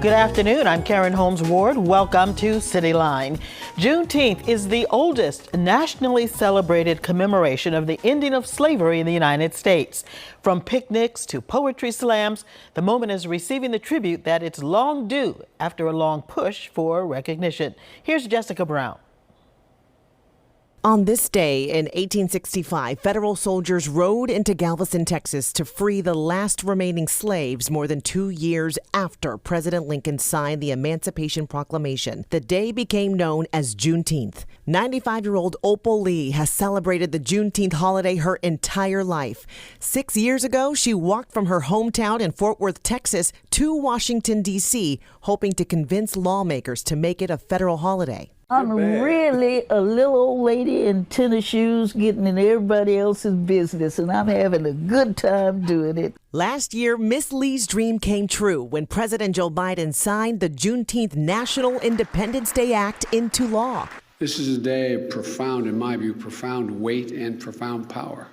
Good afternoon. I'm Karen Holmes Ward. Welcome to Cityline. Juneteenth is the oldest nationally celebrated commemoration of the ending of slavery in the United States. From picnics to poetry slams, the moment is receiving the tribute that it's long due after a long push for recognition. Here's Jessica Brown. On this day in 1865, federal soldiers rode into Galveston, Texas to free the last remaining slaves more than 2 years after President Lincoln signed the Emancipation Proclamation. The day became known as Juneteenth. 95-year-old Opal Lee has celebrated the Juneteenth holiday her entire life. 6 years ago, she walked from her hometown in Fort Worth, Texas to Washington, D.C., hoping to convince lawmakers to make it a federal holiday. I'm really a little old lady in tennis shoes getting in everybody else's business, and I'm having a good time doing it. Last year, Miss Lee's dream came true when President Joe Biden signed the Juneteenth National Independence Day Act into law. This is a day of profound, in my view, profound weight and profound power.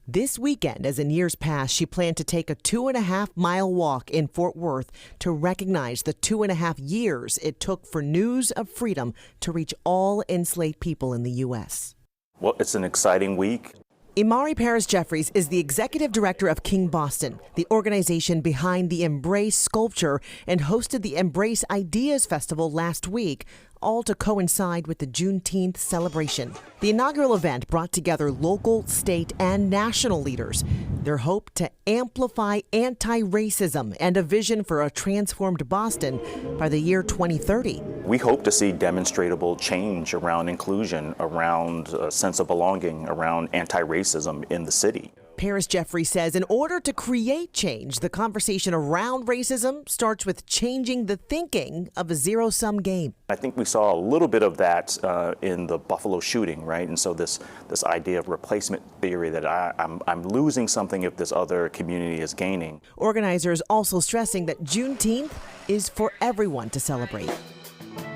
This weekend, as in years past, she planned to take a 2.5-mile walk in Fort Worth to recognize the 2.5 years it took for news of freedom to reach all enslaved people in the U.S. Well, it's an exciting week. Imari Paris Jeffries is the executive director of King Boston, the organization behind the Embrace sculpture, and hosted the Embrace Ideas Festival last week, all to coincide with the Juneteenth celebration. The inaugural event brought together local, state, and national leaders. Their hope to amplify anti-racism and a vision for a transformed Boston by the year 2030. We hope to see demonstrable change around inclusion, around a sense of belonging, around anti-racism in the city. Paris Jeffries says in order to create change, the conversation around racism starts with changing the thinking of a zero-sum game. I think we saw a little bit of that in the Buffalo shooting, right? And so this idea of replacement theory that I'm losing something if this other community is gaining. Organizers also stressing that Juneteenth is for everyone to celebrate.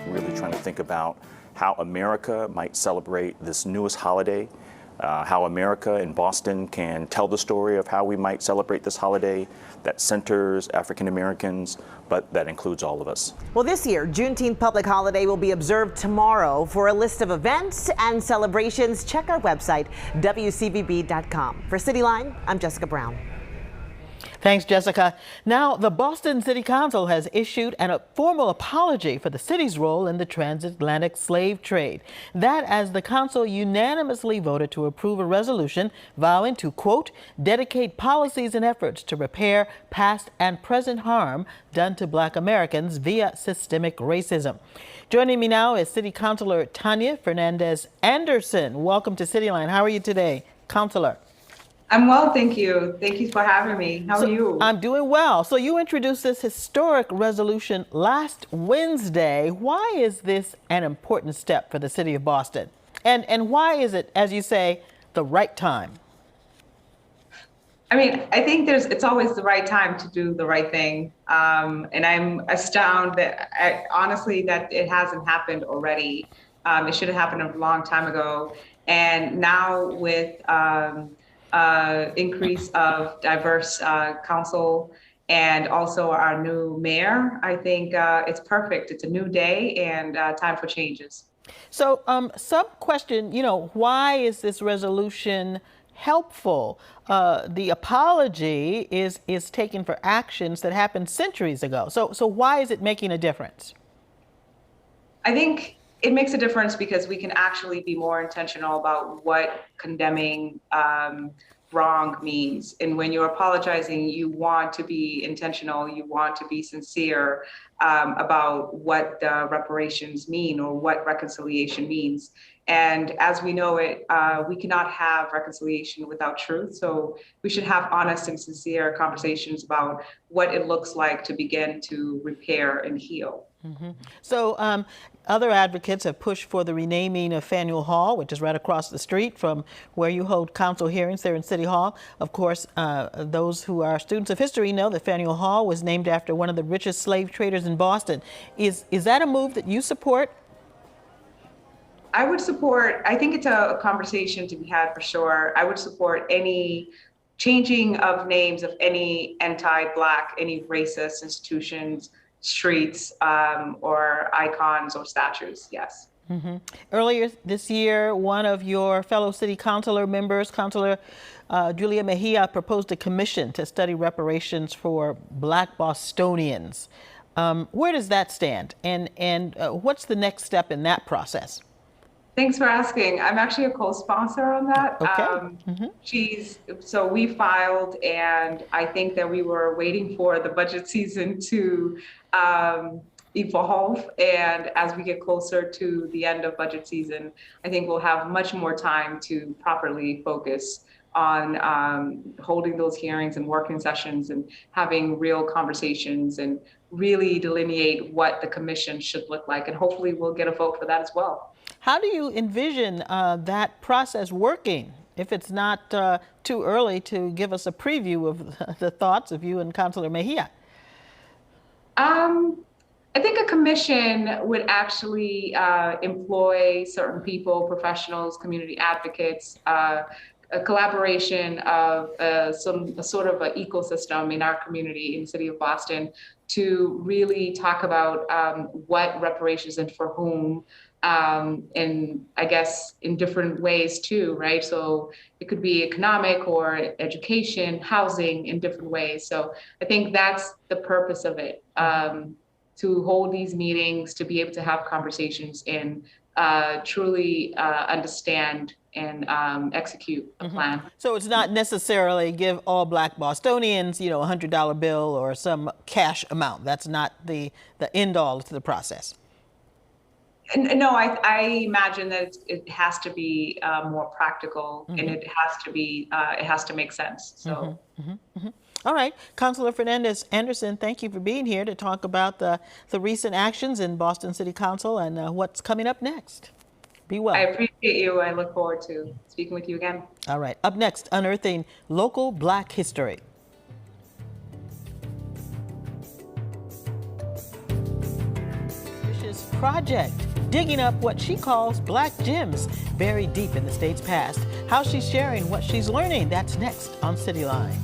Really trying to think about how America might celebrate this newest holiday. How America and Boston can tell the story of how we might celebrate this holiday that centers African Americans, but that includes all of us. Well, this year, Juneteenth public holiday will be observed tomorrow. For a list of events and celebrations, check our website, WCVB.com. For Cityline, I'm Jessica Brown. Thanks, Jessica. Now, the Boston City Council has issued a formal apology for the city's role in the transatlantic slave trade. That as the council unanimously voted to approve a resolution vowing to, quote, dedicate policies and efforts to repair past and present harm done to Black Americans via systemic racism. Joining me now is City Councilor Tanya Fernandez Anderson. Welcome to Cityline. How are you today, Councilor? I'm well, thank you. Thank you for having me. How are you? I'm doing well. So you introduced this historic resolution last Wednesday. Why is this an important step for the city of Boston? And why is it, as you say, the right time? I mean, I think it's always the right time to do the right thing. And I'm astounded that honestly that it hasn't happened already. It should have happened a long time ago. And now with increase of diverse council and also our new mayor, I think it's perfect. It's a new day and time for changes. So some question, why is this resolution helpful? The apology is taken for actions that happened centuries ago. So why is it making a difference? I think it makes a difference because we can actually be more intentional about what condemning wrong means. And when you're apologizing, you want to be intentional, you want to be sincere about what the reparations mean or what reconciliation means. And as we know it, we cannot have reconciliation without truth. So we should have honest and sincere conversations about what it looks like to begin to repair and heal. Mm-hmm. So other advocates have pushed for the renaming of Faneuil Hall, which is right across the street from where you hold council hearings there in City Hall. Of course, those who are students of history know that Faneuil Hall was named after one of the richest slave traders in Boston. Is that a move that you support? I would support, I think it's a conversation to be had for sure. I would support any changing of names of any anti-Black, any racist institutions streets or icons or statues. Yes. Earlier this year, one of your fellow city councilor members, Councilor Julia Mejia, proposed a commission to study reparations for Black Bostonians. Where does that stand? And what's the next step in that process? Thanks for asking. I'm actually a co-sponsor on that. Okay. So we filed, and I think that we were waiting for the budget season to evolve. And as we get closer to the end of budget season, I think we'll have much more time to properly focus on holding those hearings and working sessions and having real conversations and really delineate what the commission should look like. And hopefully we'll get a vote for that as well. How do you envision that process working? If it's not too early to give us a preview of the thoughts of you and Councilor Mejia. I think a commission would actually employ certain people, professionals, community advocates, a collaboration of sort of an ecosystem in our community in the city of Boston to really talk about what reparations and for whom, and I guess in different ways too, right? So it could be economic or education, housing in different ways. So I think that's the purpose of it, to hold these meetings, to be able to have conversations and truly understand and execute a plan. So it's not necessarily give all Black Bostonians, you know, a $100 bill or some cash amount. That's not the end all to the process. No, I imagine that it has to be more practical, and it has to make sense. So. All right, Councilor Fernandez Anderson, thank you for being here to talk about the recent actions in Boston City Council and what's coming up next. Be well. I appreciate you. I look forward to speaking with you again. All right, up next, unearthing local Black history. Tricia's project, digging up what she calls Black gems buried deep in the state's past. How she's sharing what she's learning, that's next on Cityline.